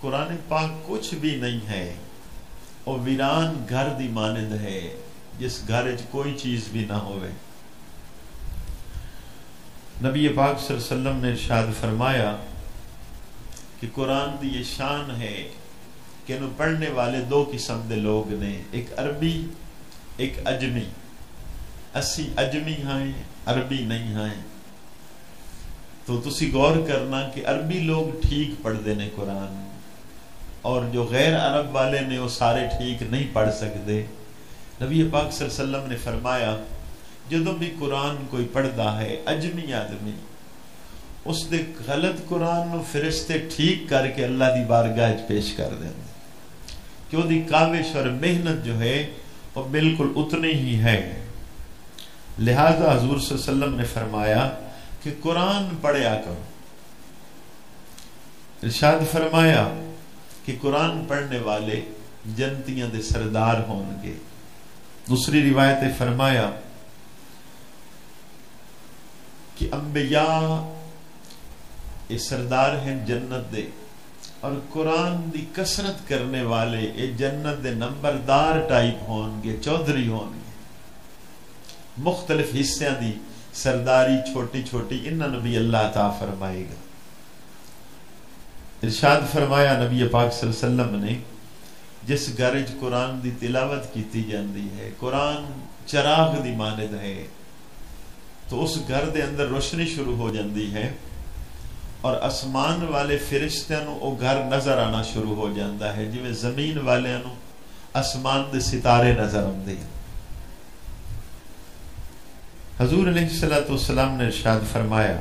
قرآن پاک کچھ بھی نہیں ہے، اور ویران گھر دی مانند ہے جس گھر وچ کوئی چیز بھی نہ ہوئے۔ نبی پاک صلی اللہ علیہ وسلم نے ارشاد فرمایا کہ قرآن دی یہ شان ہے کہ انہوں پڑھنے والے دو قسم دے لوگ نے، ایک عربی ایک اجمی۔ اسی اجمی ہیں، عربی نہیں ہیں۔ تو تسی غور کرنا کہ عربی لوگ ٹھیک پڑھتے ہیں قرآن، اور جو غیر عرب والے نے وہ سارے ٹھیک نہیں پڑھ سکتے۔ نبی پاک صلی اللہ علیہ وسلم نے فرمایا جدوں بھی قرآن کوئی پڑھتا ہے اجمی آدمی، اس دے غلط قرآن نو فرشتے ٹھیک کر کے اللہ دی بارگاہ پیش کر دیں کہ وہ دی کاوش اور محنت جو ہے وہ بالکل اتنی ہی ہے۔ لہذا حضور صلی اللہ علیہ وسلم نے فرمایا کہ قرآن پڑھیا کرو۔ ارشاد فرمایا کہ قرآن پڑھنے والے جنتیاں دے سردار ہون گے۔ دوسری روایت فرمایا کہ انبیاء یہ سردار ہیں جنت دے، اور قرآن دی کثرت کرنے والے یہ جنت دے نمبردار ٹائپ ہون گے، چودھری ہون گے۔ مختلف حصوں دی سرداری چھوٹی چھوٹی انہاں بھی اللہ عطا فرمائے گا۔ ارشاد فرمایا نبی پاک صلی اللہ علیہ وسلم نے جس گھر وچ قرآن دی تلاوت کیتی جاندی ہے، قرآن چراغ دی مانند ہے، تو اس گھر دے اندر روشنی شروع ہو جاندی ہے، اور آسمان والے فرشتیاں نو او گھر نظر آنا شروع ہو جاتا ہے، جویں زمین والیاں نو آسمان دے ستارے نظر آندے ہیں۔ حضور علیہ الصلوۃ والسلام نے ارشاد فرمایا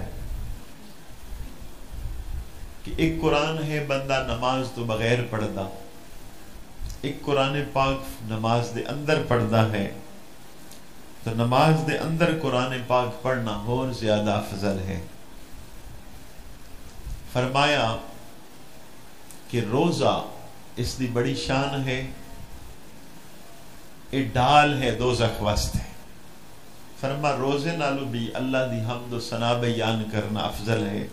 کہ ایک قرآن ہے بندہ نماز تو بغیر پڑھتا، ایک قرآن پاک نماز دے اندر پڑھتا ہے، تو نماز دے اندر قرآن پاک پڑھنا اور زیادہ افضل ہے۔ فرمایا کہ روزہ اس دی بڑی شان ہے، یہ ڈال ہے دوزخ واسطے۔ فرما روزے نالو بھی اللہ دی حمد و ثنا بیان کرنا افضل ہے۔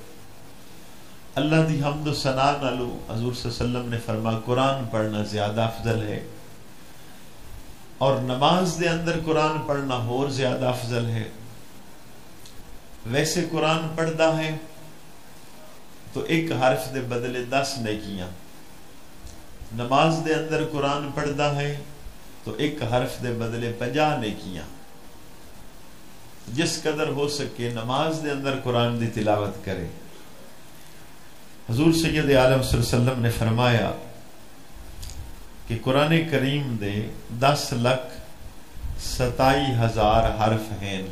اللہ دی حمد و ثنا نالو حضور صلی اللہ علیہ وسلم نے فرما قرآن پڑھنا زیادہ افضل ہے، اور نماز دے اندر قرآن پڑھنا اور زیادہ افضل ہے۔ ویسے قرآن پڑھتا ہے تو ایک حرف دے بدلے 10 نیکیاں، نماز دے اندر قرآن پڑھتا ہے تو ایک حرف دے بدلے 50 نیکیاں۔ جس قدر ہو سکے نماز دے اندر قرآن دی تلاوت کرے۔ حضور سید عالم صلی اللہ علیہ وسلم نے فرمایا کہ قرآن کریم دے 10,27,000 حرف ہیں،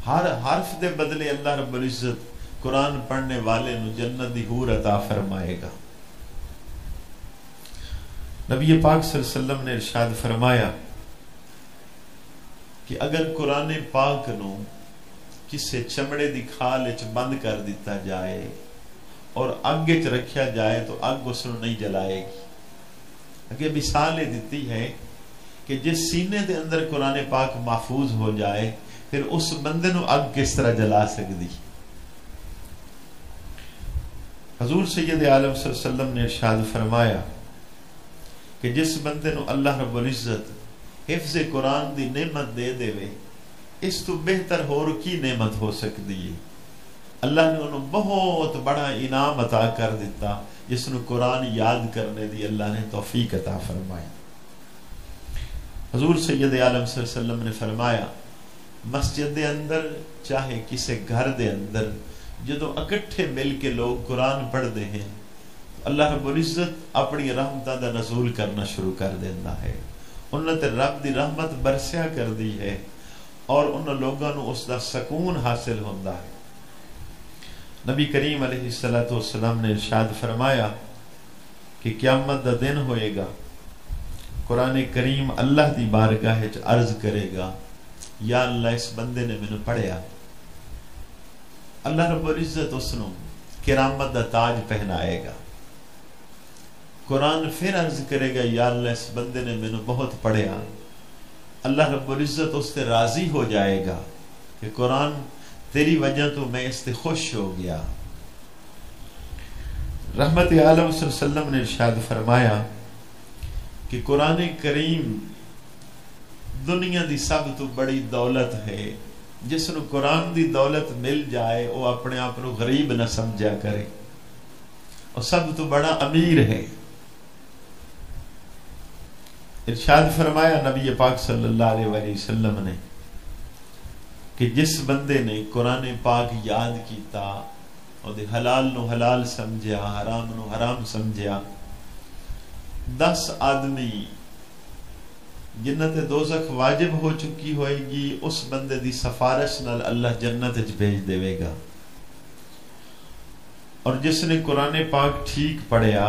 ہر حرف دے بدلے اللہ رب العزت قرآن پڑھنے والے نو جنت دی حور عطا فرمائے گا۔ نبی پاک صلی اللہ علیہ وسلم نے ارشاد فرمایا کہ اگر قرآن پاک نو کسے چمڑے دی کھال وچ بند کر دیتا جائے اور اگ وچ رکھیا جائے تو اگ اس نو نہیں جلائے گی۔ اگے مثال یہ دیتی ہے کہ جس سینے دے اندر قرآن پاک محفوظ ہو جائے پھر اس بندے نو اگ کس طرح جلا سکتی۔ حضور سید عالم صلی اللہ علیہ وسلم نے ارشاد فرمایا کہ جس بندے نو اللہ رب العزت حفظ قرآن دی نعمت دے دے وے، اس تو بہتر ہور کی نعمت ہو سکتی ہے۔ اللہ نے انہوں بہت بڑا انعام عطا کر دیتا جس نے قرآن یاد کرنے دی اللہ نے توفیق عطا فرمائی۔ حضور سید عالم صلی اللہ علیہ وسلم نے فرمایا مسجد دے اندر چاہے کسی گھر دے اندر جدو اکٹھے مل کے لوگ قرآن پڑھتے ہیں اللہ رب العزت اپنی رحمتہ دا نزول کرنا شروع کر دینا ہے، انہوں نے رب دی رحمت برسیا کر دی ہے، اور ان لوگوں نے اس دا سکون حاصل ہوتا ہے۔ نبی کریم علیہ السلام نے ارشاد فرمایا کہ قیامت دا دن ہوئے گا، قرآن کریم اللہ دی بارگاہ وچ عرض کرے گا یا اللہ اس بندے نے مینوں پڑھیا، اللہ رب العزت اس نو کرامت دا تاج پہنائے گا۔ قرآن پھر عرض کرے گا یا اللہ اس بندے نے مینوں بہت پڑھیا، اللہ رب العزت اس سے راضی ہو جائے گا کہ قرآن تیری وجہ تو میں اس سے خوش ہو گیا۔ رحمت عالم صلی اللہ علیہ وسلم نے ارشاد فرمایا کہ قرآن کریم دنیا دی سب تو بڑی دولت ہے. جس نو قرآن دی دولت مل جائے وہ اپنے آپ کو غریب نہ سمجھا کرے، اور سب تو بڑا امیر ہے. ارشاد فرمایا نبی پاک صلی اللہ علیہ وآلہ وسلم نے کہ جس بندے نے قرآن پاک یاد کیتا اور دے حلال نو حلال سمجھیا، حرام نو حرام سمجھیا، 10 آدمی جنت دوزخ واجب ہو چکی ہوئے گی، اس بندے دی سفارش نال اللہ جنت وچ بھیج دے گا. اور جس نے قرآن پاک ٹھیک پڑھیا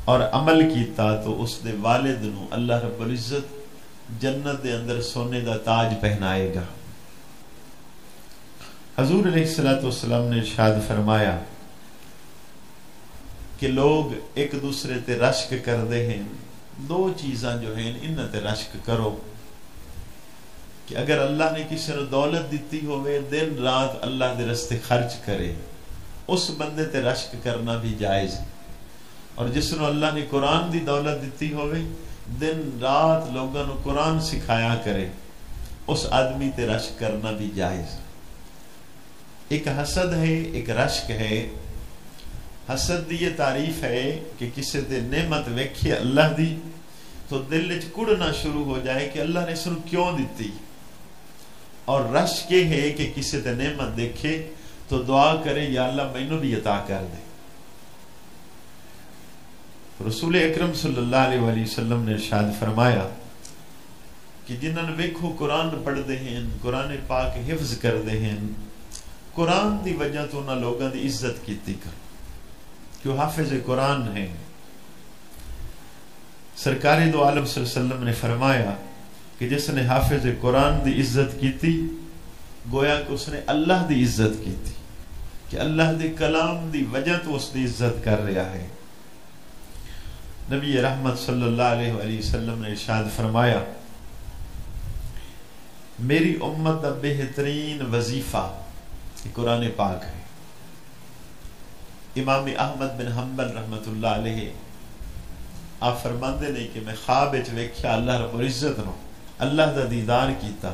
اور عمل کیتا تو اس دے والد نو اللہ رب العزت جنت دے اندر سونے دا تاج پہنائے گا. حضور علیہ الصلوۃ والسلام نے ارشاد فرمایا کہ لوگ ایک دوسرے تے رشک کردے ہیں. 2 چیزاں جو ہیں انہاں تے رشک کرو کہ اگر اللہ نے کسی نے دولت دیتی ہوئے دن رات اللہ دے رستے خرچ کرے، اس بندے تے رشک کرنا بھی جائز. اور جس نے اللہ نے قرآن دی دولت دیتی ہوئے دن رات لوگوں کو قرآن سکھایا کرے، اس آدمی تے رشک کرنا بھی جائز. ایک حسد ہے، ایک رشک ہے. حسد دی یہ تعریف ہے کہ کسی تے نعمت ویکھے اللہ دی تو دل وچ کڑنا شروع ہو جائے کہ اللہ نے اس نو کیوں دیتی. اور رشک یہ ہے کہ کسی تے نعمت دیکھے تو دعا کرے یا اللہ مینوں بھی عطا کر دے. رسول اکرم صلی اللہ علیہ وآلہ وسلم نے ارشاد فرمایا کہ جنہاں نے ویکھو قرآن پڑھ دے ہیں، قرآن پاک حفظ کر دے ہیں، قرآن دی وجہ تو انہاں لوگاں دی عزت کیتی کر کہ وہ حافظ قرآن ہیں. سرکار دو عالم صلی اللہ علیہ وسلم نے فرمایا کہ جس نے حافظ قرآن دی عزت کیتی گویا کہ اس نے اللہ دی عزت کیتی، کہ اللہ دے کلام دی وجہ تو اس دی عزت کر رہا ہے. نبی رحمت صلی اللہ علیہ وآلہ وسلم نے ارشاد فرمایا میری امت دا بہترین وظیفہ قرآن پاک ہے. امام احمد بن حنبل رحمت اللہ علیہ آپ فرماندے نے کہ میں خواب وچ ویکھیا اللہ رب العزت نو، اللہ دا دیدار کیتا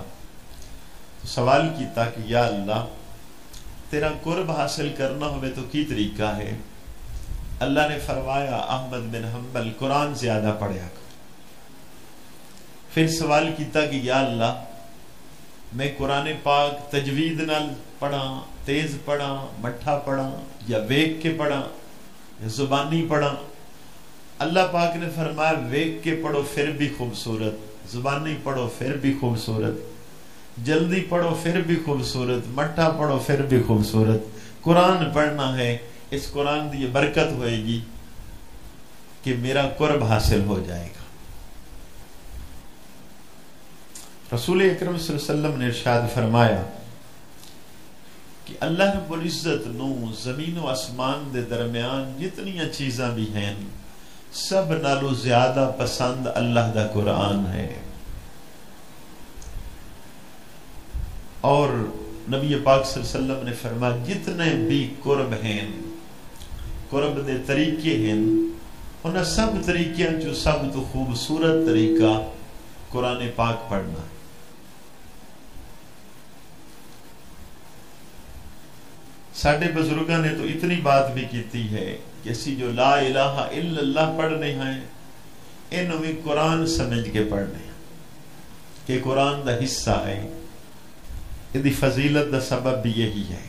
تو سوال کیتا کہ یا اللہ تیرا قرب حاصل کرنا ہوئے تو کی طریقہ ہے؟ اللہ نے فرمایا احمد بن حنبل قرآن زیادہ پڑھیا کر. پھر سوال کیتا کہ یا اللہ میں قرآن پاک تجوید نال پڑھا، تیز پڑھا، مٹھا پڑھا، یا ویک کے پڑھا یا زبانی پڑھا؟ اللہ پاک نے فرمایا ویک کے پڑھو پھر بھی خوبصورت، زبانی پڑھو پھر بھی خوبصورت، جلدی پڑھو پھر بھی خوبصورت، مٹھا پڑھو پھر بھی خوبصورت. قرآن پڑھنا ہے، اس قرآن دی یہ برکت ہوئے گی کہ میرا قرب حاصل ہو جائے گا. رسول اکرم صلی اللہ علیہ وسلم نے ارشاد فرمایا کہ اللہ رب العزت نو زمین و آسمان دے درمیان جتنی چیزاں بھی ہیں سب نالو زیادہ پسند اللہ دا قرآن ہے. اور نبی پاک صلی اللہ علیہ وسلم نے فرمایا جتنے بھی قرب ہیں، قرب دے طریقے ہیں، انہاں سب طریقیاں جو سب تو خوبصورت طریقہ قرآن پاک پڑھنا ہے. ساڈے بزرگاں نے تو اتنی بات بھی کیتی ہے کہ اسی جو لا الہ الا اللہ پڑھنے ہیں انہوں بھی قرآن سمجھ کے پڑھنے ہیں کہ قرآن دا حصہ ہے. یہ فضیلت دا سبب بھی یہی ہے.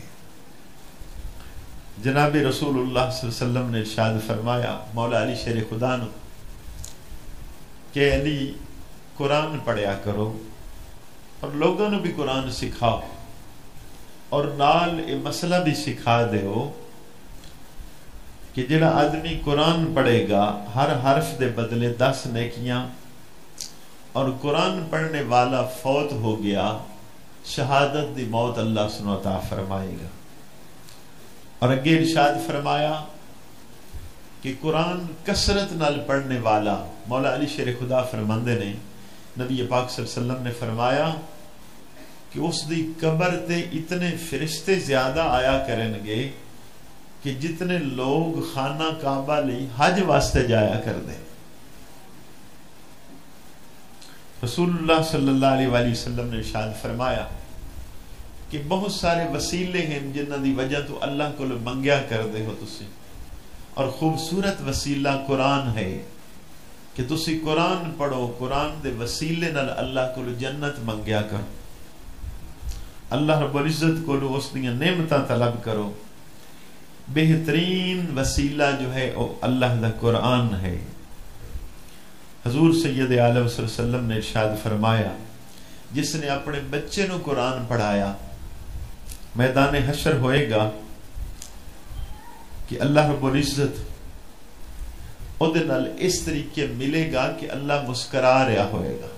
جناب رسول اللہ صلی اللہ علیہ وسلم نے ارشاد فرمایا مولا علی شیر خدا نو کہ علی قرآن پڑھیا کرو اور لوگوں نے بھی قرآن سکھاؤ، اور نال یہ مسئلہ بھی سکھا دیو کہ جڑا آدمی قرآن پڑھے گا ہر حرف دے بدلے 10 نیکیاں، اور قرآن پڑھنے والا فوت ہو گیا شہادت دی موت اللہ سبحانہ و تعالی فرمائے گا. اور اگے ارشاد فرمایا کہ قرآن کثرت نال پڑھنے والا، مولا علی شیر خدا فرماندے نے نبی پاک صلی اللہ علیہ وسلم نے فرمایا کہ اس دی قبر تے اتنے فرشتے زیادہ آیا کرن گے کہ جتنے لوگ خانہ کعبہ لئی حج واسطے جایا کر دیں، رسول اللہ صلی اللہ علیہ وآلہ وسلم نے ارشاد فرمایا کہ بہت سارے وسیلے ہیں جنہ دی وجہ تو اللہ کو منگیا کر دے ہو تسی، اور خوبصورت وسیلہ قرآن ہے کہ تسی قرآن پڑھو، قرآن دے وسیلے نال اللہ کو جنت منگیا کرو، اللہ رب العزت کو اس دیا نعمتاں طلب کرو۔ بہترین وسیلہ جو ہے وہ اللہ دا قرآن ہے۔ حضور سید عالم صلی اللہ علیہ وسلم نے ارشاد فرمایا جس نے اپنے بچے نو قرآن پڑھایا میدان حشر ہوئے گا کہ اللہ رب العزت او دے نال اس طریقے ملے گا کہ اللہ مسکرا رہا ہوئے گا۔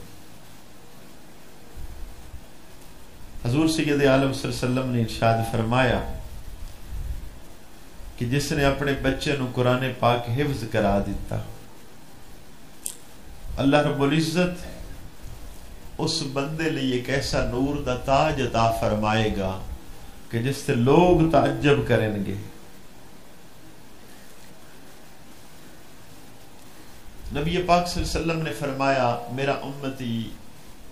حضور سید عالم صلی اللہ علیہ وسلم نے ارشاد فرمایا کہ جس نے اپنے بچے نو قرآن پاک حفظ کرا دیتا اللہ رب العزت اس بندے لئے ایک ایسا نور دا تاج عطا فرمائے گا کہ جس سے لوگ تعجب کریں گے۔ نبی پاک صلی اللہ علیہ وسلم نے فرمایا میرا امتی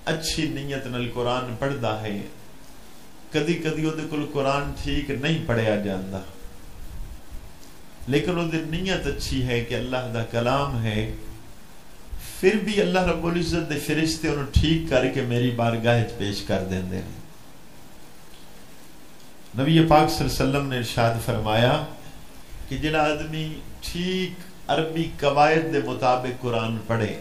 اچھی نیت نال قرآن پڑھدا ہے، کدی کدی وہ کل قرآن ٹھیک نہیں پڑھیا جاندہ، لیکن وہ نیت اچھی ہے کہ اللہ دا کلام ہے، پھر بھی اللہ رب العزت دے فرشتے انہوں ٹھیک کر کے میری بارگاہ پیش کر دیں دے۔ نبی پاک صلی اللہ علیہ وسلم نے ارشاد فرمایا کہ جنہ آدمی ٹھیک عربی قواعد دے مطابق قرآن پڑھے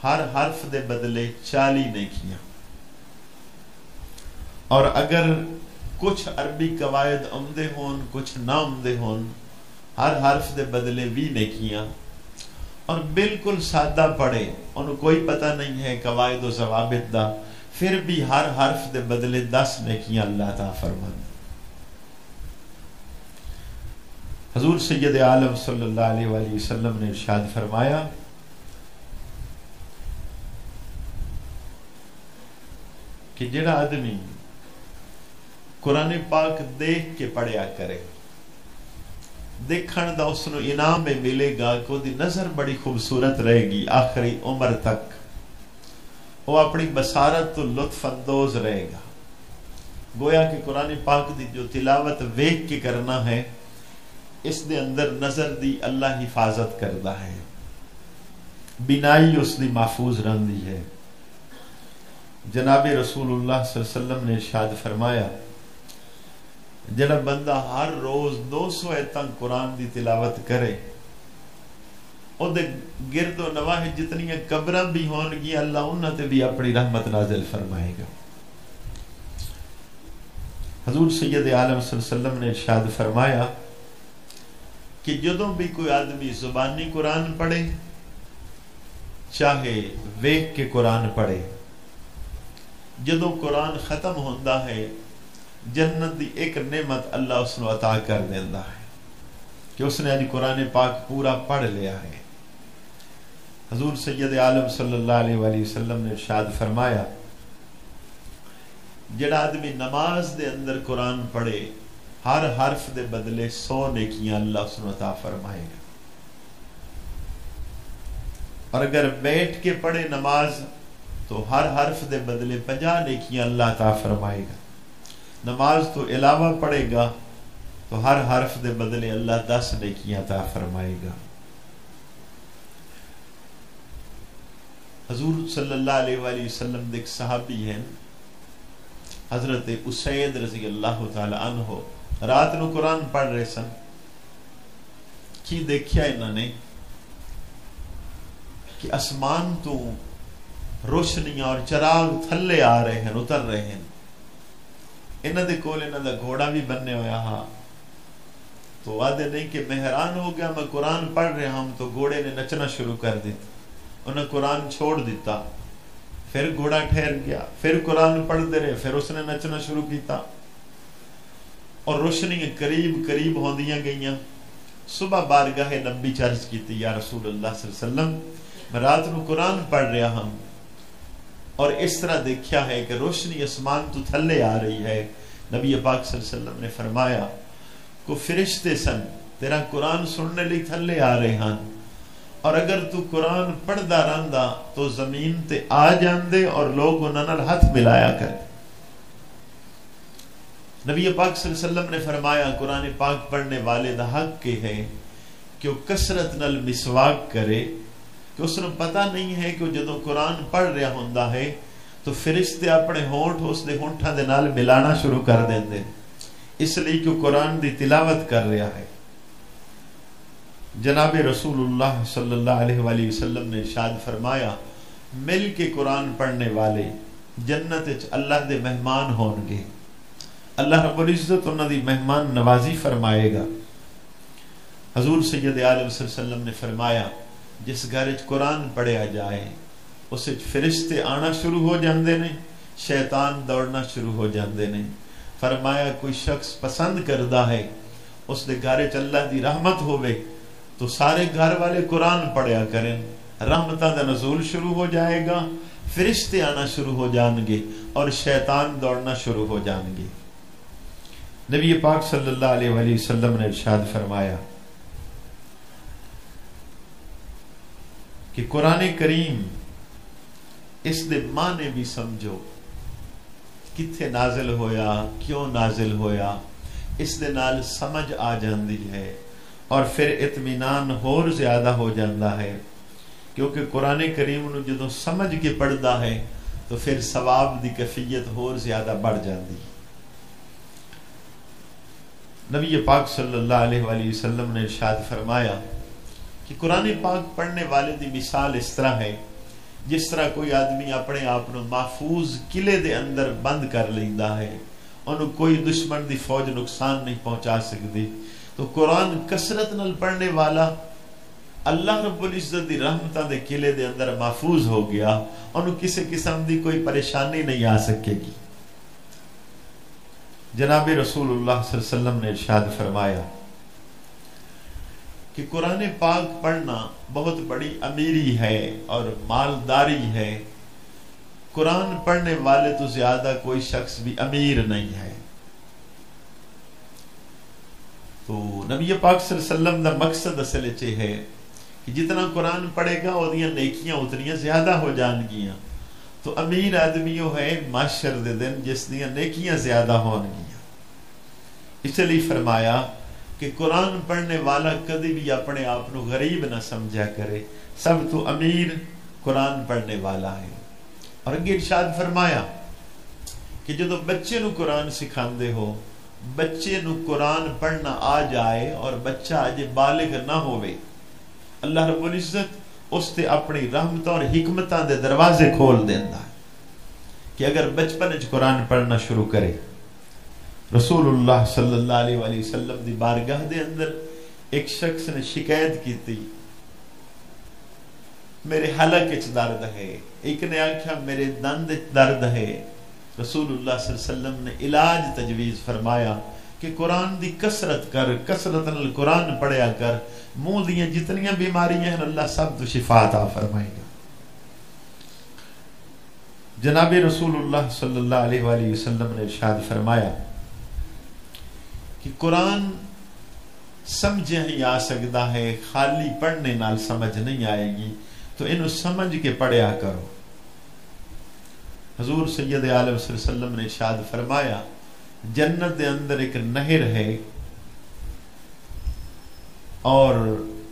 ہر حرف دے بدلے 40 نیکیاں، اور اگر کچھ عربی قواعد عمدے ہون کچھ نہ عمدے ہون ہر حرف دے بدلے 20 نیکیاں، اور بالکل سادہ پڑھے انہوں کوئی پتہ نہیں ہے قواعد و ضوابط دا، پھر بھی ہر حرف دے بدلے 10 نیکیاں اللہ تعالیٰ فرمان۔ حضور سید عالم صلی اللہ علیہ وآلہ وسلم نے ارشاد فرمایا کہ جڑا آدمی قرآن پاک دیکھ کے پڑھیا کرے، دیکھن دا اس نو انعام میں ملے گا کہ دی نظر بڑی خوبصورت رہے گی آخری عمر تک، وہ اپنی بصارت تو لطف اندوز رہے گا۔ گویا کہ قرآن پاک دی جو تلاوت ویکھ کے کرنا ہے اس دے اندر نظر دی اللہ حفاظت کردہ ہے، بینائی اس دی محفوظ رہندی ہے۔ جناب رسول اللہ صلی اللہ علیہ وسلم نے ارشاد فرمایا جڑا بندہ ہر روز 200 ایتاں قرآن دی تلاوت کرے او دے گرد و نواح جتنی قبراں بھی ہون گی اللہ انہاں تے بھی اپنی رحمت نازل فرمائے گا۔ حضور سید عالم صلی اللہ علیہ وسلم نے ارشاد فرمایا کہ جدوں بھی کوئی آدمی زبانی قرآن پڑھے چاہے ویکھ کے قرآن پڑھے، جدوں قرآن ختم ہوندہ ہے جنت دی ایک نعمت اللہ اس نے عطا کر دیندہ ہے کہ اس نے آج قرآن پاک پورا پڑھ لیا ہے۔ حضور سید عالم صلی اللہ علیہ وآلہ وسلم نے ارشاد فرمایا جڑا آدمی نماز دے اندر قرآن پڑھے ہر حرف دے بدلے 100 نیکیاں اللہ اس نے عطا فرمائے گا، اور اگر بیٹھ کے پڑھے نماز تو ہر حرف دے بدلے 50 نیکیاں اللہ عطا فرمائے گا۔ نماز تو علاوہ پڑھے گا تو ہر حرف دے بدلے اللہ 10 نیکیاں عطا فرمائے گا۔ حضور صلی اللہ علیہ وآلہ وسلم دے ایک صحابی ہیں حضرت اسید رضی اللہ تعالی عنہ، رات نو قرآن پڑھ رہے سن، کی دیکھیا انہوں نے کہ اسمان تو روشنیاں اور چراغ تھلے آ رہے ہیں اتر رہے ہیں، انہوں دے کول انہوں دا گھوڑا بھی بننے ہویا ہاں، تو آدھے نہیں کہ میں حیران ہو گیا میں قرآن پڑھ رہے ہوں تو گھوڑے نے نچنا شروع کر دیتا، انہیں قرآن چھوڑ دیتا، پھر گھوڑا ٹھہر گیا، پھر قرآن پڑھ دے رہے، پھر اس نے نچنا شروع کیتا، اور روشنی قریب قریب ہوندیاں گئیاں۔ صبح بارگاہ نبی چرچ کیتی یا رسول اللہ صلی اللہ علیہ وسلم میں رات نو قرآن پڑھ رہا ہوں اور اس طرح دیکھیا ہے کہ روشنی اسمان تو تھلے آ رہی ہے۔ نبی پاک صلی اللہ علیہ وسلم نے فرمایا کو فرشتے سن تیرا قرآن سننے لئی تھلے آ رہے ہیں، اور اگر تو قرآن پڑھدا رہندا تو زمین تے آ جاندے اور لوگ انہاں نال ہاتھ ملایا کر۔ نبی پاک صلی اللہ علیہ وسلم نے فرمایا قرآن پاک پڑھنے والے دا حق کے ہے کہ وہ کثرت نال مسواک کرے، کہ اس نے پتہ نہیں ہے کہ جدوں قرآن پڑھ رہا ہوندا ہے تو فرشتے اپنے ہونٹ اس دے ہونٹاں دے نال ملانا شروع کر دیندے، اس لیے کہ قرآن دی تلاوت کر رہا ہے۔ جناب رسول اللہ صلی اللہ علیہ وآلہ وسلم نے ارشاد فرمایا مل کے قرآن پڑھنے والے جنت وچ اللہ دے مہمان ہون گے، اللہ رب العزت انہاں دی مہمان نوازی فرمائے گا۔ حضور سید عالم صلی اللہ علیہ وسلم نے فرمایا جس گھر وچ قرآن پڑھیا جائے اس وچ فرشتے آنا شروع ہو جاندے نے، شیطان دوڑنا شروع ہو جاندے نے۔ فرمایا کوئی شخص پسند کردہ ہے اس دے گھر وچ اللہ دی رحمت ہوئے تو سارے گھر والے قرآن پڑھیا کریں، رحمتاں دا نزول شروع ہو جائے گا، فرشتے آنا شروع ہو جان گے اور شیطان دوڑنا شروع ہو جان گے۔ نبی پاک صلی اللہ علیہ وآلہ وسلم نے ارشاد فرمایا کہ قرآن کریم اس دے معنی بھی سمجھو، کتھے نازل ہویا، کیوں نازل ہویا، اس دے نال سمجھ آ جاندی ہے اور پھر اطمینان اور زیادہ ہو جاندہ ہے، کیونکہ قرآن کریم نو جدوں سمجھ کے پڑھدا ہے تو پھر ثواب دی کیفیت اور زیادہ بڑھ جاندی۔ نبی پاک صلی اللہ علیہ وآلہ وسلم نے ارشاد فرمایا کہ قرآن پاک پڑھنے والے دی مثال اس طرح ہے جس طرح کوئی آدمی اپنے آپ کو محفوظ قلعے دے اندر بند کر لیندا ہے، انہوں کوئی دشمن دی فوج نقصان نہیں پہنچا سکتی۔ تو قرآن کثرت نال پڑھنے والا اللہ رب العزت دی رحمتاں دے قلعے دے اندر محفوظ ہو گیا، انہوں کسی قسم دی کوئی پریشانی نہیں آ سکے گی۔ جناب رسول اللہ صلی اللہ علیہ وسلم نے ارشاد فرمایا کہ قرآن پاک پڑھنا بہت بڑی امیری ہے اور مالداری ہے، قرآن پڑھنے والے تو زیادہ کوئی شخص بھی امیر نہیں ہے۔ تو نبی پاک صلی اللہ علیہ وسلم دا مقصد اصل چ ہے کہ جتنا قرآن پڑھے گا وہ دیاں نیکیاں اتنیاں زیادہ ہو جان گیاں۔ تو امیر آدمی وہ ہے معاشر دے دن جس دیاں نیکیاں زیادہ ہون گیاں۔ اس لیے فرمایا کہ قرآن پڑھنے والا کدی بھی اپنے آپ کو غریب نہ سمجھا کرے، سب تو امیر قرآن پڑھنے والا ہے۔ اور اگے ارشاد فرمایا کہ جدو بچے نو قرآن سکھاندے ہو، بچے نو قرآن پڑھنا آ جائے اور بچہ اجے بالغ نہ ہوئے، اللہ رب العزت اس تے اپنی رحمتوں اور حکمتاں دے دروازے کھول دیندا ہے کہ اگر بچپن وچ قرآن پڑھنا شروع کرے۔ رسول اللہ صلی اللہ علیہ وآلہ وسلم دی بارگاہ دے اندر ایک شخص نے شکایت کی تھی، میرے حلق وچ درد ہے، ایک نے آکھا میرے دند وچ درد ہے۔ رسول اللہ صلی اللہ علیہ وسلم نے علاج تجویز فرمایا کہ قرآن دی کثرت کر، کثرت نال قرآن پڑھیا کر، منہ دیاں جتنیاں بیماریاں ہیں اللہ سب تو شفا عطا فرمائے گا۔ جناب رسول اللہ صلی اللہ علیہ وآلہ وسلم نے ارشاد فرمایا کہ قرآن سمجھے ہی آ سکتا ہے، خالی پڑھنے نال سمجھ نہیں آئے گی، تو انہوں سمجھ کے پڑھیا کرو۔ حضور سید عالم صلی اللہ علیہ وسلم نے ارشاد فرمایا جنت دے اندر ایک نہر ہے اور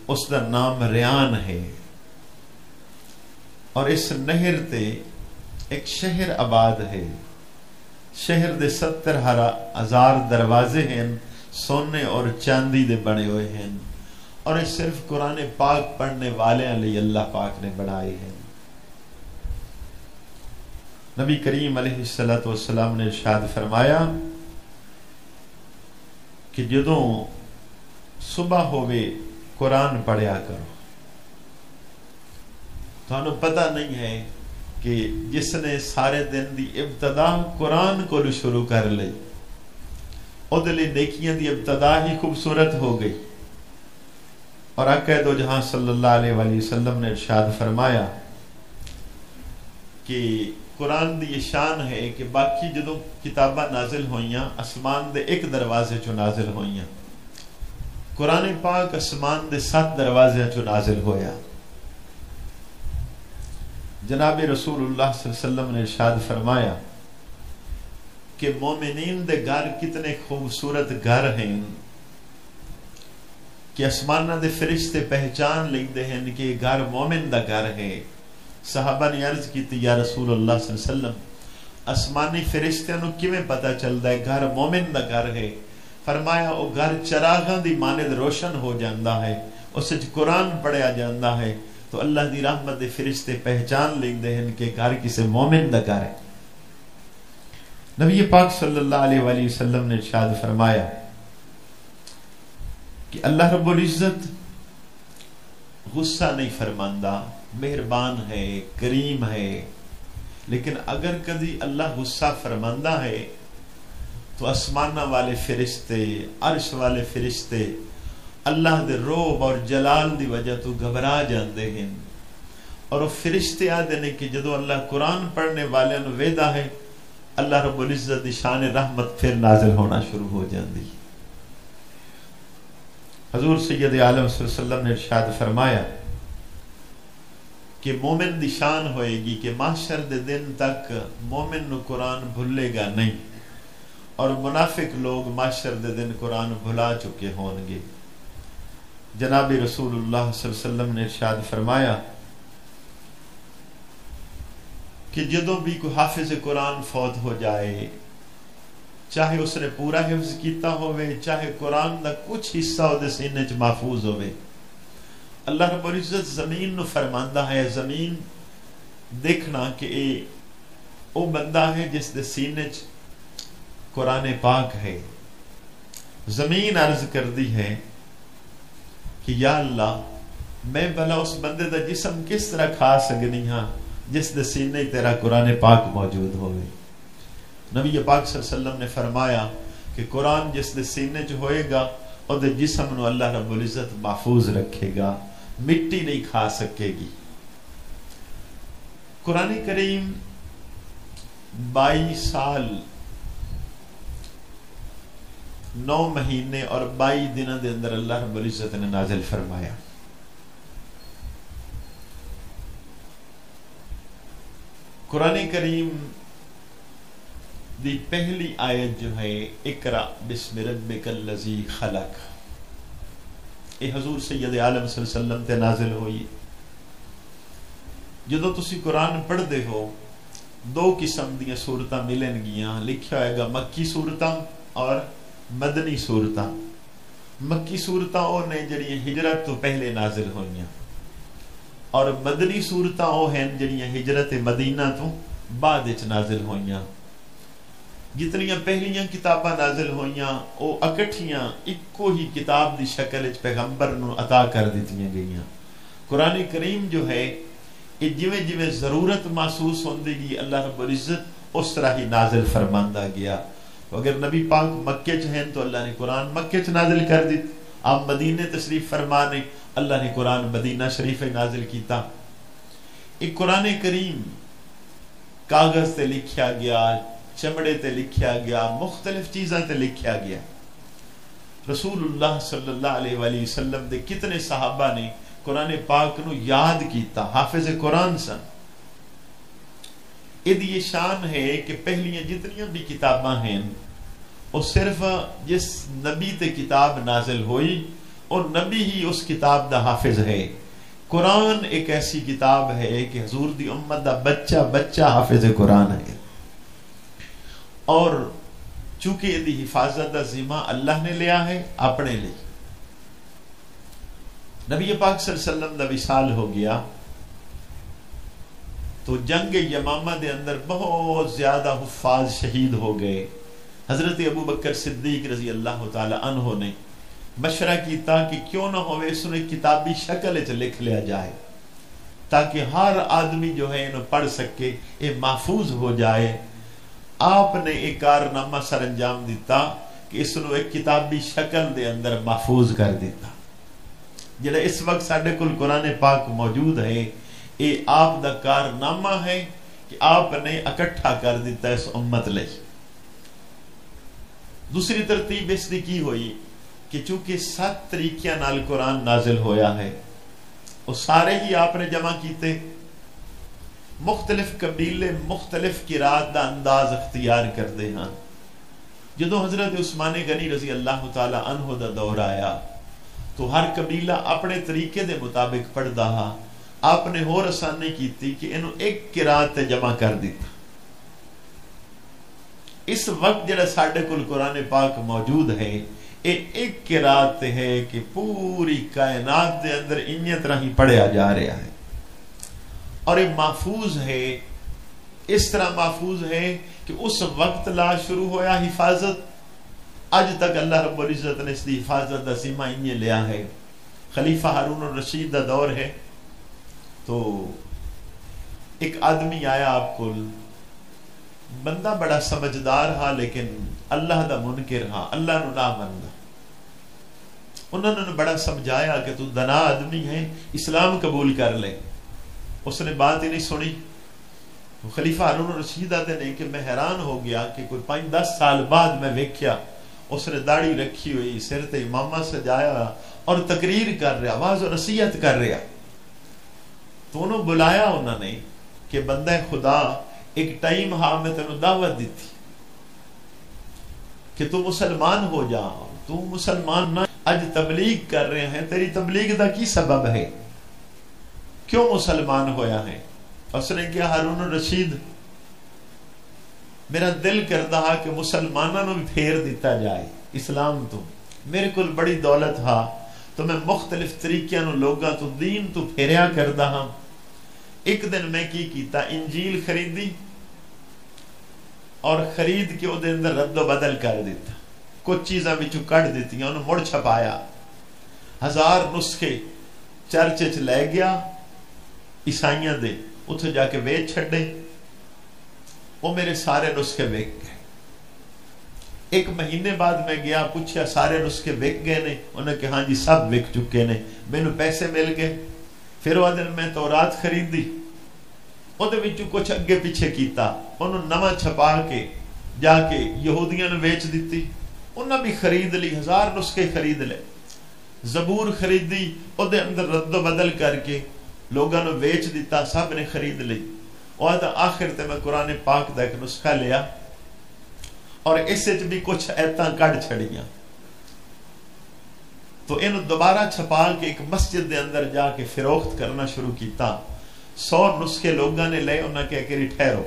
اس کا نام ریان ہے، اور اس نہر تے ایک شہر آباد ہے، شہر دے 70,000 دروازے ہیں، سونے اور چاندی دے بنے ہوئے ہیں، اور یہ صرف قرآن پاک پڑھنے والے علیہ اللہ پاک نے بنائے ہیں۔ نبی کریم علیہ السلام نے ارشاد فرمایا کہ جدوں صبح ہوئے قرآن پڑھیا کرو۔ تو انہوں پتہ نہیں ہے کہ جس نے سارے دن دی ابتدا قرآن کو شروع کر لی، ادھے نیکیاں دی ابتدا ہی خوبصورت ہو گئی۔ اور آقا دو جہاں صلی اللہ علیہ وآلہ وسلم نے ارشاد فرمایا کہ قرآن دی یہ شان ہے کہ باقی جدوں کتاباں نازل ہوئیاں آسمان دے ایک دروازے چو نازل ہوئیاں، قرآن پاک اسمان دے 7 دروازے چو نازل ہویا. جناب رسول اللہ صلی اللہ علیہ وسلم نے ارشاد فرمایا کہ مومنین دے گھر کتنے خوبصورت گھر ہیں کہ اسمانہ دے فرشتے پہچان لیندے ہیں کہ یہ گھر مومن دا گھر ہے. صحابہ نے عرض کی تھی یا رسول اللہ صلی اللہ علیہ وسلم اسمانی فرشتے نو کیویں پتہ چلدا ہے گھر مومن دا گھر ہے؟ فرمایا او گھر چراغاں دی مانند روشن ہو جاندا ہے، اس وچ قرآن پڑھیا جاندا ہے تو اللہ دی رحمت دے فرشتے پہچان لیندے ہیں کہ گھر کسے مومن دا گھر ہے. نبی پاک صلی اللہ علیہ وآلہ وسلم نے ارشاد فرمایا کہ اللہ رب العزت غصہ نہیں فرماندا، مہربان ہے، کریم ہے، لیکن اگر کبھی اللہ غصہ فرماندا ہے تو اسمانہ والے فرشتے، عرش والے فرشتے اللہ دے روب اور جلال دی وجہ تو گھبرا جاندے ہیں. اور وہ فرشتے آدھے نے کہ جدو اللہ قرآن پڑھنے والے نو ویدا ہے اللہ رب العزت دی شان رحمت پھر نازل ہونا شروع ہو جاندی. حضور سید عالم صلی اللہ علیہ وسلم نے ارشاد فرمایا کہ مومن دی شان ہوئے گی کہ محشر دے دن تک مومن نو قرآن بھولے گا نہیں، اور منافق لوگ محشر دے دن قرآن بھلا چکے ہوں گے. جناب رسول اللہ صلی اللہ علیہ وسلم نے ارشاد فرمایا کہ جدوں بھی کوئی حافظ قرآن فوت ہو جائے، چاہے اس نے پورا حفظ کیتا ہوئے، چاہے قرآن دا کچھ حصہ دے سینے چ محفوظ ہوئے، اللہ رب العزت زمین نو فرماندا ہے زمین دیکھنا کہ اے او بندہ ہے جس دے سینے چ قرآن پاک ہے. زمین عرض کر دی ہے کہ یا اللہ میں بھلا اس بندے دا جسم کس طرح کھا سکنی ہاں جس دے سینے تیرا قرآن پاک موجود ہوئے. نبی پاک صلی اللہ علیہ وسلم نے فرمایا کہ قرآن جس دے سینے چ ہوئے گا اور دے جسم نو اللہ رب العزت محفوظ رکھے گا، مٹی نہیں کھا سکے گی. قرآن کریم 22 سال 9 مہینے اور 22 دنوں دے اندر اللہ رب العزت نے نازل فرمایا. قرآن کریم دی پہلی آیت جو ہے اقرا بسم ربک الذی خلق، اے حضور سید عالم صلی اللہ علیہ وسلم تے نازل ہوئی. جدو تسی قرآن پڑھ دے ہو 2 قسم دیا سورتاں ملن گیاں، لکھیا ہوئے گا مکی سورتاں اور مدنی سورتاں. مکی سورتاں او نے جڑیاں ہجرت تو پہلے نازل ہوئیاں، اور مدنی سورتاں او ہیں جڑیاں ہجرت مدینہ تو بعد وچ نازل ہوئیاں. جتنیاں پہلیاں کتاباں نازل ہوئیاں او اکٹھیاں اکو ہی کتاب دی شکل وچ پیغمبر نو عطا کر دتیاں گئیاں. قرآن کریم جو ہے یہ جویں جویں ضرورت محسوس ہوندی گئی اللہ رب العزت اس طرح ہی نازل فرماندا گیا. اگر نبی پاک مکے چ ہیں تو اللہ نے قرآن مکے چ نازل کر دیت، آپ مدینے تشریف فرمانے اللہ نے قرآن مدینہ شریف نازل کیتا. ایک قرآن کریم کاغذ تے لکھیا گیا، چمڑے تے لکھیا گیا، مختلف چیزاں تے لکھیا گیا. رسول اللہ صلی اللہ علیہ وآلہ وسلم دے کتنے صحابہ نے قرآن پاک نو یاد کیتا، حافظ قرآن سن. یہ شان ہے کہ پہلیاں جتنیاں بھی کتاباں ہیں وہ صرف جس نبی تے کتاب نازل ہوئی اور نبی ہی اس کتاب دا حافظ ہے. قرآن ایک ایسی کتاب ہے کہ حضور دی امت دا بچہ بچہ حافظ قرآن ہے، اور چونکہ یہ دی حفاظت دا ذمہ اللہ نے لیا ہے اپنے لئے. نبی پاک صلی اللہ علیہ وسلم دا وصال ہو گیا تو جنگ یمامہ دے اندر بہت زیادہ حفاظ شہید ہو گئے. حضرت ابو بکر صدیق رضی اللہ تعالی عنہ نے مشورہ کیتا کہ کیوں نہ ہوئے اس نے کتابی شکل وچ لکھ لیا جائے تاکہ ہر آدمی جو ہے انہوں پڑھ سکے، یہ محفوظ ہو جائے. آپ نے ایک کارنامہ سر انجام دیتا کہ اس نے ایک کتابی شکل دے اندر محفوظ کر دیتا. جڑا اس وقت ساڈے کول قرآن پاک موجود ہے، یہ آپ دا کارنامہ ہے کہ آپ نے اکٹھا کر دیتا اس امت لئے. دوسری ترتیب اس دی کی ہوئی کہ چونکہ 7 طریقیاں نال قرآن نازل ہویا ہے وہ سارے ہی آپ نے جمع کیتے، مختلف قبیلے مختلف قرات دا انداز اختیار کرتے ہیں. جدو حضرت عثمان غنی رضی اللہ تعالی عنہ دا دور آیا تو ہر قبیلہ اپنے طریقے دے مطابق پڑھدا ہا. آپ نے ہور آسانی کیتی کہ انہوں ایک قرات تے جمع کر دیتا. اس وقت جڑا ساڈے کول قرآن پاک موجود ہے ایک قرات ہے کہ پوری کائنات دے اندر انہی طرح ہی پڑھیا جا رہا ہے اور یہ محفوظ ہے. اس طرح محفوظ ہے کہ اس وقت لا شروع ہویا حفاظت اج تک اللہ رب العزت نے اس دی حفاظت دا ذمہ انہی لیا ہے. خلیفہ ہارون الرشید دا دور ہے تو ایک آدمی آیا آپ کو، بندہ بڑا سمجھدار ہا لیکن اللہ دا منکر ہا، اللہ نو نہ مندا. انہوں نے بڑا سمجھایا کہ تو دنا آدمی ہے، اسلام قبول کر لے. اس نے بات ہی نہیں سنی. خلیفہ ہارون الرشید آتے نے کہ میں حیران ہو گیا کہ کوئی 5-10 سال بعد میں ویکھیا اس نے داڑھی رکھی ہوئی، سر تے امامہ سجایا اور تقریر کر رہا، واعظ و نصیحت کر رہا. تو انہوں بلایا انہوں نے کہ بندہ خدا ایک ٹائم ہاں میں تینوں دعوت دیتی کہ تو مسلمان ہو جا، تو مسلمان نہ اج تبلیغ کر رہے ہیں، تیری تبلیغ دا کی سبب ہے، کیوں مسلمان ہویا ہے؟ اس نے کہا ہارون الرشید میرا دل کردہ ہا کہ مسلمانوں نے پھیر دیتا جائے اسلام تو، میرے کل بڑی دولت ہا تو میں مختلف طریقیاں نو لوگاں تو دین تو پھیریا کردہ ہاں. ایک دن میں کی کیتا انجیل خریدی اور خرید کے وہ دے اندر رد و بدل کر دیتا، کچھ چیزاں بھی کٹ دیتی، انہوں مڑ چھپایا. 1000 نسخے چرچ لے گیا عیسائیاں دے، اتھے جا کے ویچ چھڑے. وہ میرے سارے نسخے ویک گئے. 1 مہینے بعد میں گیا پوچھا سارے نسخے وک گئے نے؟ انہوں نے کہا ہاں جی سب وک چکے نے. میں نے پیسے مل گئے. پھر وہ دن میں تورات خریدی، وہ دے وچوں کچھ اگے پیچھے کیتا، انہوں نواں چھپا کے جا کے یہودیاں نے بیچ دیتی. انہوں بھی خرید لی، 1000 نسخے خرید لے. زبور خریدی، وہ دے اندر رد و بدل کر کے لوگوں نے بیچ دیتا، سب نے خرید لی. اور آخر تے میں قرآن پاک دا ایک نسخہ لیا اور اس وچ بھی کچھ ایتاں کڈ چھڑیاں. تو انہوں دوبارہ چھپا کے ایک مسجد دے اندر جا کے فروخت کرنا شروع کیتا. 100 نسخے لوگوں نے لے، انہوں نے کہا کہ ٹھہرو.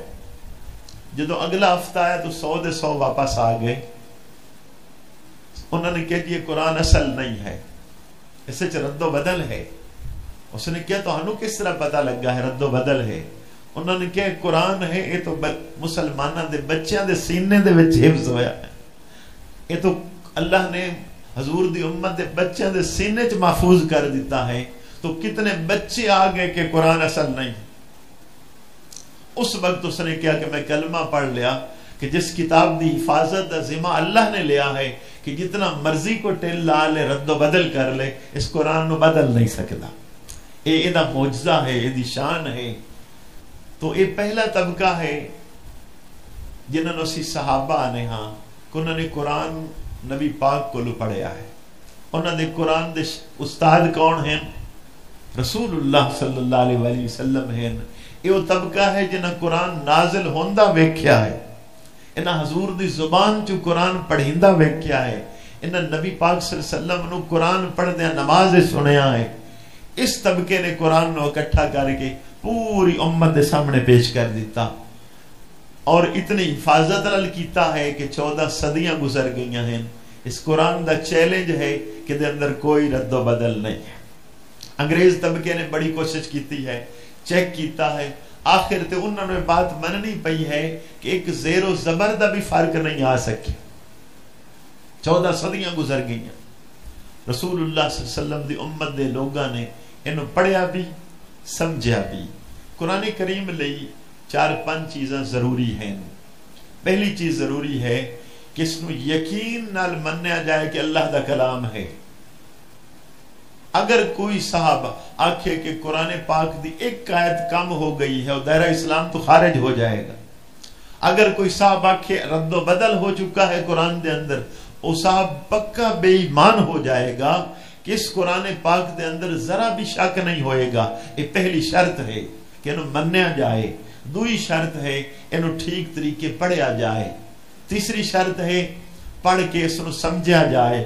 جدو اگلا ہفتہ آیا تو 100 دے 100 واپس آ گئے. انہوں نے کہا کہ یہ قرآن اصل نہیں ہے، اس وچ رد و بدل ہے. اس نے کہا تو ہنو کس طرح پتہ لگا ہے رد و بدل ہے؟ انہوں نے کہا قرآن ہے، یہ تو مسلمانوں دے بچیاں دے سینے دے وچ حفظ ہویا ہے، یہ تو اللہ نے حضور دی امت دے بچیاں دے سینے چ محفوظ کر دیتا ہے. تو کتنے بچے آ گئے کہ قرآن اصل نہیں. اس وقت اس نے کہا کہ میں کلمہ پڑھ لیا کہ جس کتاب دی حفاظت دا ذمہ اللہ نے لیا ہے کہ جتنا مرضی کو ٹل لا لے رد و بدل کر لے، اس قرآن نو بدل نہیں سکتا. یہ دا معجزہ ہے، یہ دی شان ہے. تو یہ پہلا طبقہ ہے جنہوں نے اسی صحابہ آنے ہاں کہ انہوں نے قرآن نبی پاک کو پڑھیا ہے. انہوں نے قرآن دے استاد کون ہیں؟ رسول اللہ صلی اللہ علیہ وسلم ہیں. یہ وہ طبقہ ہے جنہوں قرآن نازل ہوندہ ویکھیا ہے، انہاں حضور دی زبان چو قرآن پڑھیندہ ویکھیا ہے، انہاں نبی پاک صلی اللہ علیہ وسلم نو قرآن پڑھ دیا نماز سنیا ہے. اس طبقے نے قرآن نو اکٹھا کر کے پوری امت دے سامنے پیش کر دیتا اور اتنی حفاظت نال کیتا ہے کہ 14 صدیاں گزر گئیاں ہیں. اس قرآن دا چیلنج ہے کہ دے اندر کوئی رد و بدل نہیں ہے. انگریز طبقے نے بڑی کوشش کیتی ہے، چیک کیتا ہے، آخر تے انہوں نے بات مننی پئی ہے کہ ایک زیر و زبر دا بھی فرق نہیں آ سکے. 14 صدیاں گزر گئیاں. رسول اللہ صلی اللہ علیہ وسلم دی امت دے لوگاں نے انہوں پڑھیا بھی سمجھا بھی. قرآن کریم لئی 4-5 چیزاں ضروری ہیں. پہلی چیز ضروری ہے کہ اس نو یقین نال منیا جائے کہ اللہ دا کلام ہے. اگر کوئی صاحب آکھے کہ قرآن پاک دی ایک آیت کم ہو گئی ہے اور دائرہ اسلام تو خارج ہو جائے گا. اگر کوئی صاحب آکھے رد و بدل ہو چکا ہے قرآن دے اندر، وہ صاحب پکا بے ایمان ہو جائے گا کہ اس قرآن پاک دے اندر ذرا بھی شک نہیں ہوئے گا. یہ پہلی شرط ہے کہ انہوں منیا جائے. دوئی شرط ہے انہوں ٹھیک طریقے پڑھیا جائے. تیسری شرط ہے پڑھ کے اس کو سمجھا جائے.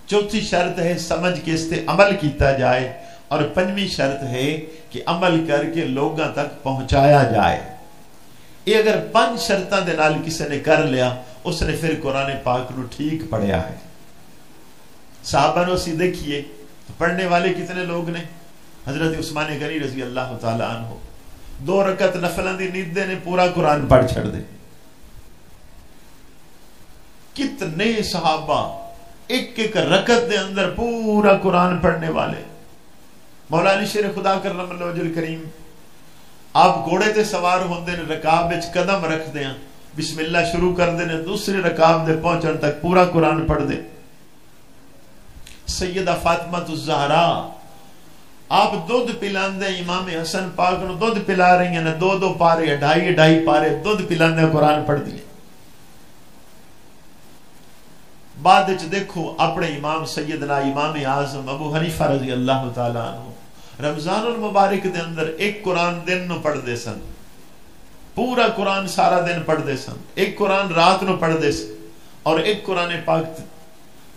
چوتھی شرط ہے سمجھ کے اس تے عمل کیتا جائے. اور پنجویں شرط ہے کہ عمل کر کے لوگاں تک پہنچایا جائے. یہ اگر 5 شرطاں دے نال کسی نے کر لیا اس نے پھر قرآن پاک نو ٹھیک پڑھیا ہے. صحابہ نو سی دیکھیے پڑھنے والے کتنے لوگ نے. حضرت عثمان غنی رضی اللہ تعالی عنہ 2 رکعت نفلاں دی نیندے نے پورا قرآن پڑھ چھڑ دے. کتنے صحابہ ایک ایک رکعت دے اندر پورا قرآن پڑھنے والے. مولا علی شیر خدا کرم اللہ وجہ الکریم آپ گھوڑے تے سوار ہوندے نے رکاب وچ قدم رکھ دے ہیں بسم اللہ شروع کر دے نے دوسرے رکاب دے پہنچن تک پورا قرآن پڑھ دے. سیدہ فاطمہ الزہرا آپ دودھ پلان دے امام حسن پاک نو دودھ پلا رہی ہیں 2 پارے 2.5 پارے دودھ پلان دے قرآن پڑھ دیے. بعد وچ دیکھو اپنے امام سیدنا امام اعظم ابو حنیفہ رضی اللہ تعالی عنہ رمضان المبارک دے اندر ایک قرآن دن نو پڑھ دے سن. پورا قرآن سارا دن پڑھ دے سن. ایک قرآن رات نو پڑھ دے سن اور ایک قرآن پاک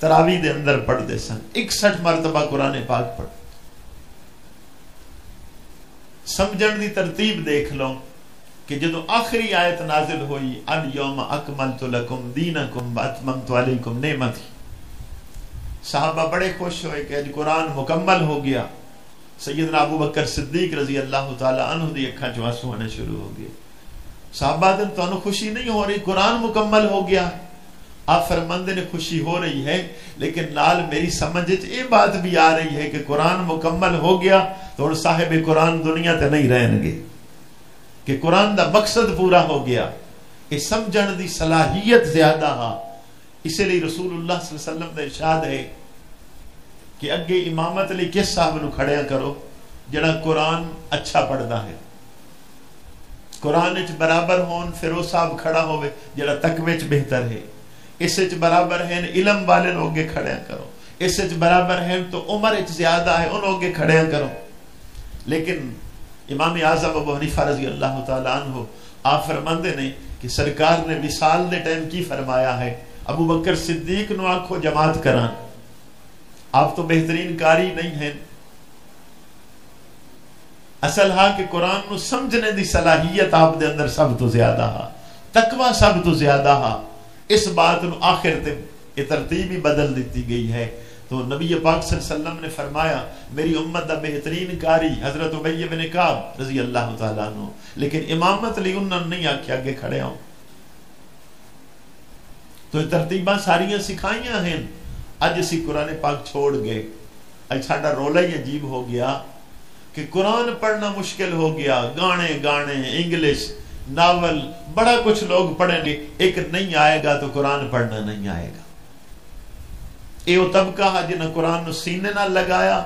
تراویح دے اندر پڑھ دے سن. 61 مرتبہ قرآن پاک پڑھ. سمجھن دی ترتیب دیکھ لو کہ جدو آخری آیت نازل ہوئی الیوم اکملت لکم دینکم واتممت علیکم نعمتی صحابہ بڑے خوش ہوئے کہ قرآن مکمل ہو گیا. سیدنا ابو بکر صدیق رضی اللہ تعالی عنہ دی اکھاں چ آنسو آنے شروع ہو گئے. صحابہ دن تو خوشی نہیں ہو رہی قرآن مکمل ہو گیا. آپ فرماندے نے خوشی ہو رہی ہے لیکن نال میری سمجھ یہ بات بھی آ رہی ہے کہ قرآن مکمل ہو گیا تو صاحب قرآن دنیا تے نہیں رہن گے کہ قرآن دا مقصد پورا ہو گیا. کہ سمجھن دی صلاحیت زیادہ ہا. اسی لیے رسول اللہ صلی اللہ علیہ وسلم دا ارشاد ہے کہ اگے امامت لئی کس صاحب نو کھڑیا کرو جڑا قرآن اچھا پڑھدا ہے. قرآن وچ برابر ہون پھر وہ صاحب کھڑا ہوئے جڑا تقوی وچ بہتر ہے. اس وچ برابر ہیں علم والے لوگ اگے کھڑیا کرو. اس وچ برابر ہیں تو عمر وچ زیادہ ہے انہوں اگے کھڑیا کرو. لیکن امام اعظم ابو حنیفہ رضی اللہ تعالی عنہ آپ فرماندے نے کہ سرکار نے وصال دے ٹائم کی فرمایا ہے ابو بکر صدیق نو آکھو جماعت کران. آپ تو بہترین قاری نہیں ہیں. اصل ہاں کہ قرآن نو سمجھنے دی صلاحیت آپ دے اندر سب تو زیادہ ہا. تقوی سب تو زیادہ ہا. اس بات نو آخر تے یہ ترتیب ہی بدل دیتی گئی ہے. تو نبی پاک صلی اللہ علیہ وسلم نے فرمایا میری امت دا بہترین قاری حضرت ابی بن کعب رضی اللہ تعالیٰ عنہ. لیکن امامت لی انہوں نے نہیں آکھیا آگے کھڑے ہوں. تو یہ ترتیباں ساریاں سکھائیاں ہیں. اج اسی قرآن پاک چھوڑ گئے. اج ساڈا رولا ہی عجیب ہو گیا کہ قرآن پڑھنا مشکل ہو گیا. گانے انگلش ناول بڑا کچھ لوگ پڑھیں گے. ایک نہیں آئے گا تو قرآن پڑھنا نہیں آئے گا. یہ وہ طبقہ ہے جنہیں قرآن نو سینے نہ لگایا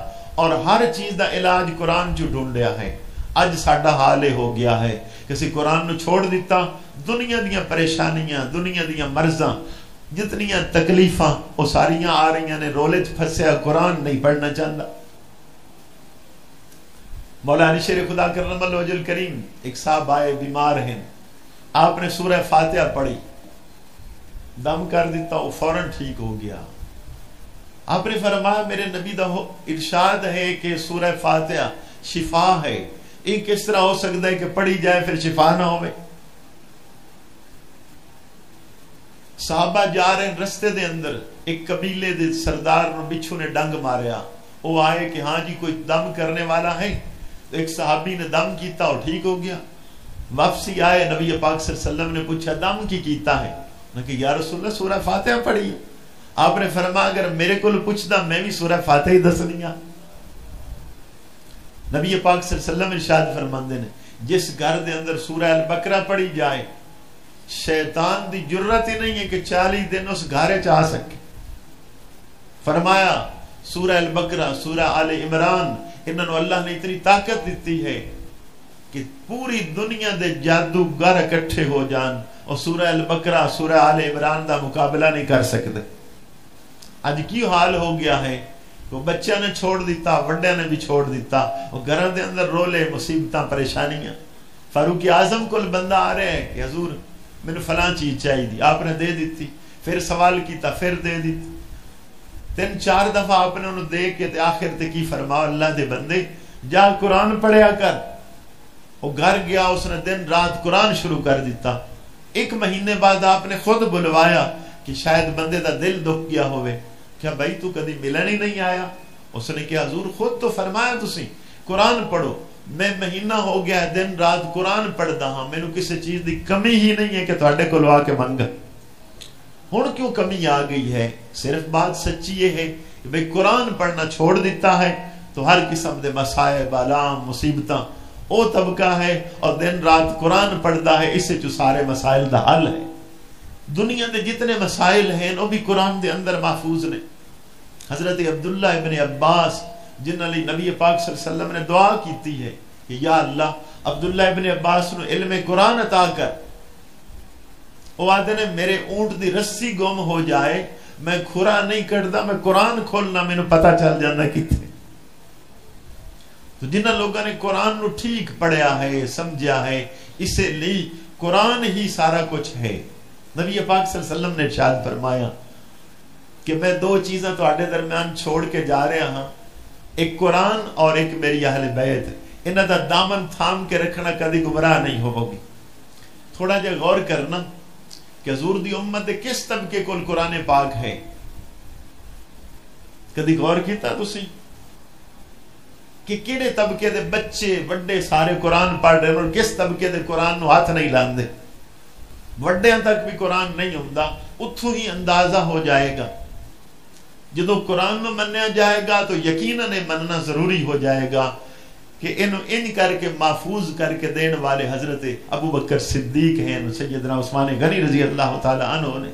اور ہر چیز دا علاج قرآن چو ڈھونڈیا ہے. اج ساڈا حال ہو گیا ہے کسی قرآن نو چھوڑ دیتا دنیا دیاں پریشانیاں دنیا دیاں مرضاں جتنیاں تکلیفاں وہ ساریاں آ رہی نے. رولے چ پھسیا قرآن نہیں پڑھنا چاہتا. مولا علی شیر خدا کرم اللہ وجہ الکریم ایک صاحب آئے بیمار ہیں. آپ نے سورہ فاتحہ پڑھی دم کر دیتا وہ فوراً ٹھیک ہو گیا. آپ نے فرمایا میرے نبی دا ارشاد ہے کہ سورہ فاتحہ شفا ہے. یہ کس طرح ہو سکتا ہے کہ پڑھی جائے پھر شفا نہ ہوئے. صحابہ جا رہے ہیں رستے دے اندر ایک قبیلے دے سردار نو بچھو نے ڈنگ ماریا. وہ آئے کہ ہاں جی کوئی دم کرنے والا ہے. تو ایک صحابی نے دم کیتا اور ٹھیک ہو گیا. واپسی آئے نبی پاک صلی اللہ علیہ وسلم نے پوچھا دم کی کیتا ہے. انہوں نے کہا یا رسول اللہ سورہ فاتحہ پڑھی. آپ نے فرمایا اگر میرے کو پوچھتا میں بھی سورہ فاتحہ ہی دسنی ہاں. نبی پاک صلی اللہ علیہ وسلم ارشاد فرماندے نے جس گھر دے اندر سورہ البقرہ پڑھی جائے شیطان دی جرت ہی نہیں ہے کہ 40 دن اس گھر وچ آ سکے. فرمایا سورہ البقرہ سورہ آل عمران انہوں اللہ نے اتنی طاقت دیتی ہے کہ پوری دنیا دے جادوگر اکٹھے ہو جان اور سورہ البقرہ سورہ آل عمران دا مقابلہ نہیں کر سکتے. اج کی حال ہو گیا ہے کہ بچوں نے چھوڑ دیتا، وڈیاں نے بھی چھوڑ دیتا، وہ گھراں دے اندر رولے، مصیبتاں، پریشانیاں۔ فاروق اعظم کو بندہ آ رہا ہے کہ حضور میں نے فلاں چیز چاہیے، آپ نے دے دیتی، پھر سوال کیتا، پھر دے دیتی، 3-4 دفعہ آپ نے انہوں دے کے آخر تے کی فرماؤ اللہ دے بندے جا قرآن پڑھیا کر۔ وہ گھر گیا، اس نے دن رات قرآن شروع کر دیتا۔ 1 مہینے بعد آپ نے خود بلوایا کہ شاید بندے دا دل دکھ گیا ہوئے، کیا بھائی تو کدی ملن ہی نہیں آیا؟ اس نے کہا حضور خود تو فرمایا تسی قرآن پڑھو، میں مہینہ ہو گیا دن رات قرآن پڑھدا ہاں، میں نو کسی چیز دی کمی ہی نہیں ہے کہ تواڈے کول آ کے منگا۔ ہن کیوں کمی آ گئی ہے؟ صرف بات سچی یہ ہے کہ بھئی قرآن پڑھنا چھوڑ دیتا ہے تو ہر قسم دے مسائب، آلام، مصیبتاں او طبقہ ہے، اور دن رات قرآن پڑھدا ہے، اس سے جو سارے مسائل دا حل ہے۔ دنیا دے جتنے مسائل ہیں وہ بھی قرآن دے اندر محفوظ نے۔ حضرت عبداللہ ابن عباس جن علی نبی پاک صلی اللہ علیہ وسلم نے دعا کیتی ہے کہ یا اللہ عبداللہ ابن عباس نو علم قرآن عطا کر۔ وہ آدھے نے میرے اونٹ دی رسی گم ہو جائے، میں کھرا نہیں کٹدا، میں قرآن کھولنا میں نو پتہ چل جانا کتنے۔ تو جنہاں لوگوں نے قرآن نو ٹھیک پڑھیا ہے، سمجھا ہے، اسے لی قرآن ہی سارا کچھ ہے۔ نبی پاک صلی اللہ علیہ وسلم نے ارشاد فرمایا کہ میں 2 چیزیں تواڈے درمیان چھوڑ کے جا رہا ہاں، ایک قرآن اور ایک میری اہل بیت، انہاں دا دامن تھام کے رکھنا، کدی گمراہ نہیں ہوگی۔ تھوڑا جا غور کرنا کہ حضور دی امت دے کس طبقے کول قرآن پاک ہے، کدی غور کیتا تسی کہ کیڑے طبقے دے بچے وڈے سارے قرآن پڑھ رہے اور کس طبقے دے قرآن نو ہاتھ نہیں لاندے؟ وڈیاں تک بھی قرآن نہیں ہوندا، اتھوں ہی اندازہ ہو جائے گا۔ جدو قرآن میں منیا جائے گا تو یقیناً مننا ضروری ہو جائے گا کہ ان کر کے محفوظ کر کے دین والے حضرت ابو بکر صدیق ہیں، سیدنا عثمان غنی رضی اللہ تعالی عنہ نے۔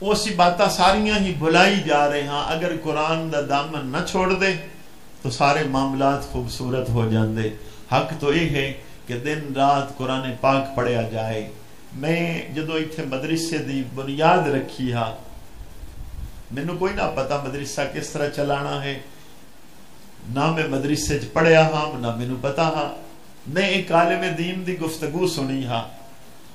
اسی باتاں ساریاں ہی بھلائی جا رہے ہیں، اگر قرآن دا دامن نہ چھوڑ دے تو سارے معاملات خوبصورت ہو جاندے۔ حق تو یہ ہے کہ دن رات قرآن پاک پڑھیا جائے۔ میں جدو ایتھے مدرسے دی بنیاد رکھی ہا، مینوں کوئی نہ پتا مدرسہ کس طرح چلانا ہے، نہ میں مدرسے پڑھیا ہاں، نہ مینوں پتا ہا۔ میں ایک عالم دین دی گفتگو سنی ہا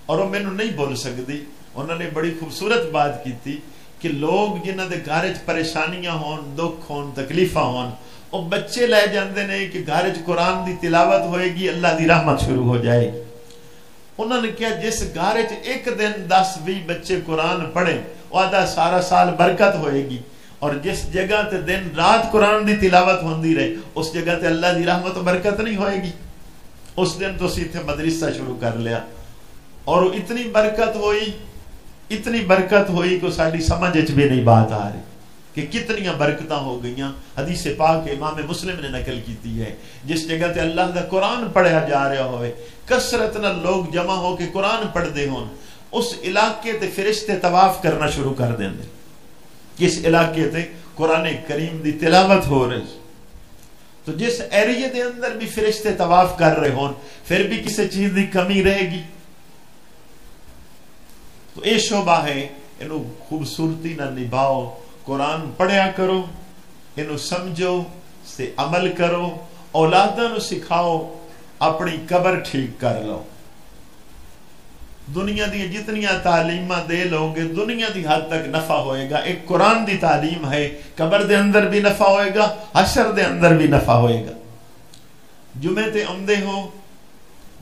اور وہ مینوں نہیں بول سکتی۔ انہوں نے بڑی خوبصورت بات کی تھی کہ لوگ جنہاں دے گھر وچ پریشانیاں ہون، دکھ ہون، تکلیفاں ہون، وہ بچے لے جاندے نے کہ گھر وچ قرآن دی تلاوت ہوئے گی، اللہ دی رحمت شروع ہو جائے گی۔ انہوں نے کہا جس گھر وچ ایک دن 10-20 بچے قرآن پڑھیں وہ آدھا سارا سال برکت ہوئے گی، اور جس جگہ تے دن رات قرآن دی تلاوت ہوندی رہے اس جگہ تے اللہ دی رحمت و برکت نہیں ہوئے گی۔ اس دن تو اسی تھے مدرسہ شروع کر لیا، اور اتنی برکت ہوئی کہ ساری سمجھ وچ بھی نہیں بات آ رہی کہ کتنیاں برکتاں ہو گئیاں۔ حدیث پاک امام مسلم نے نقل کیتی ہے، جس جگہ تے اللہ دا قرآن پڑھیا جا رہا ہوئے، کثرت نہ لوگ جمع ہو کے قرآن پڑھ دے ہون، اس علاقے تے فرشتے طواف کرنا شروع کر دیں دے۔ کس علاقے تے قرآن کریم دی تلاوت ہو رہی، تو جس ایریے دے اندر بھی فرشتے طواف کر رہے ہون، پھر بھی کسی چیز دی کمی رہے گی۔ تو اے شعبہ ہے، انہوں خوبصورتی نہ نبھاؤ، قرآن پڑھیا کرو، انہوں سمجھو، سے عمل کرو، اولاداں نو سکھاؤ، اپنی قبر ٹھیک کر لو۔ دنیا دی جتنیاں تعلیماں دے لوگے دنیا دی حد تک نفع ہوئے گا، ایک قرآن دی تعلیم ہے، قبر دے اندر بھی نفع ہوئے گا، حشر دے اندر بھی نفع ہوئے گا۔ جمعے تے آمدے ہو،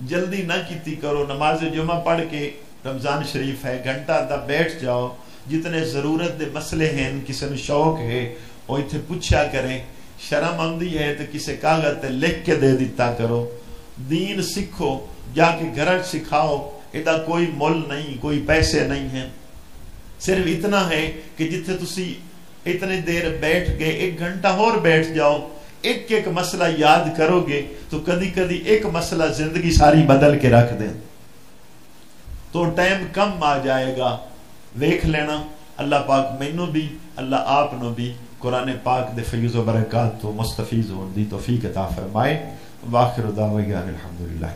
جلدی نہ کیتی کرو، نماز جمعہ پڑھ کے، رمضان شریف ہے، گھنٹہ دا بیٹھ جاؤ، جتنے ضرورت دے مسئلے ہیں، کسی نے شوق ہے وہ اتھے پوچھا کرے، شرم آندی ہے تو کسی کاغذ تے لکھ کے دے دیتا کرو۔ دین سکھو، جا کے گھر سکھاؤ، ایدہ کوئی مول نہیں، کوئی پیسے نہیں ہیں، صرف اتنا ہے کہ جتنے تسی اتنے دیر بیٹھ گئے، 1 گھنٹہ اور بیٹھ جاؤ، ایک مسئلہ یاد کرو گے تو کدی کدی ایک مسئلہ زندگی ساری بدل کے رکھ دیں، تو ٹائم کم آ جائے گا۔ ویکھ لینا، اللہ پاک مینوں بھی، اللہ آپ نو بھی قرآن پاک دے فیض و برکات تو مستفیض ہون دی توفیق عطا فرمائے۔ واخر دعوانا الحمدللہ۔